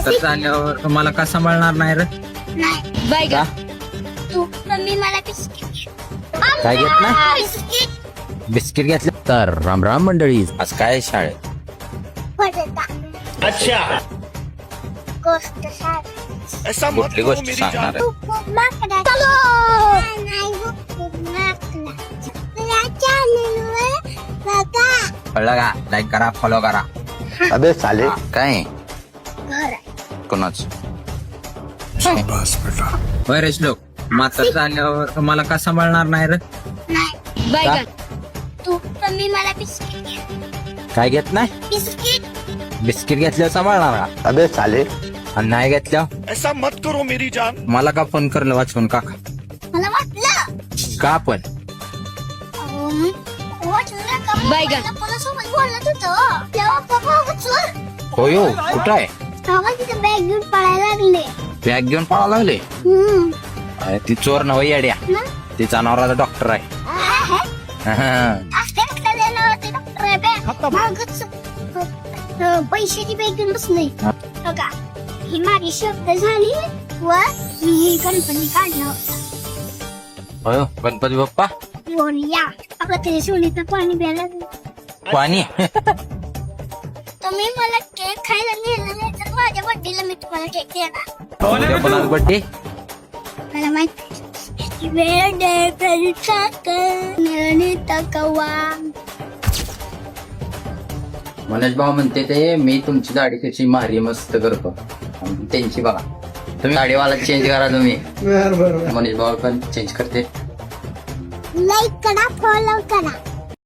म्हातार झाल्यावर तुम्हाला का सांभाळणार नाही रे? नाही बाय का? तू मम्मी मला बिस्किट काय घेत नाही? बिस्किट बिस्किट घेतलं तर राम राम मंडळी. आज काय शाळेत? बटाटा अच्छा गोष्ट सांग ऐसा मत कुठली करो गोष्ट मेरी सांगणार जान आहे? तू खूप माकडा चलो नाही गो, खूप माकडा तुला चॅनलवर बघा कळलं का? लाईक करा, फॉलो करा. अबे साले हा, काय घर कोणाच? होय रे श्लोक, म्हातार झाल्यावर तुम्हाला का सांभाळणार नाही रे? नाही बाय का? तू मम्मी मला बिस्किट काय घेत नाही? बिस्किट बिस्किट घेतल्यावर सांभाळणार का? अबे साले आणि नाही घेतल्यावर ऐसा मत करो मेरी जान मला का फोन करलं वाचवून काका? मला वाटलं का पण? वाटलं का बाय गा. कोणासोबत बोलत होतो तेव्हा पप्पा उचल होय हो, कुठं आहे? तेव्हा तिथे बॅग घेऊन पळायला लागले बॅग घेऊन पळायला लागले. अरे ती चोर नव येड्या, ती जनावराचा डॉक्टर आहे. पैशाची बॅग घेऊन बसलोय बघा ही माझी शब्द झाली व मी ही गणपती काढला होता होय हो, गणपती बाप्पा बोलया आपलं ते सोनीचं पाणी प्यायला लागलं. पाणी. तुम्ही मला केक खायला नेलं नाही तर माझ्या बड्डेला मी तुम्हाला केक देणार उद्या कोणाचा बड्डे? मला माहिती वेळ दे कवा मनोज भाऊ म्हणते ते मी तुमची दाढी कशी मारी मस्त करतो आणि त्यांची बघा. तुम्ही दाढीवाला चेंज करा तुम्ही. मनोज भाऊ पण चेंज करते. लाईक करा फॉलो करा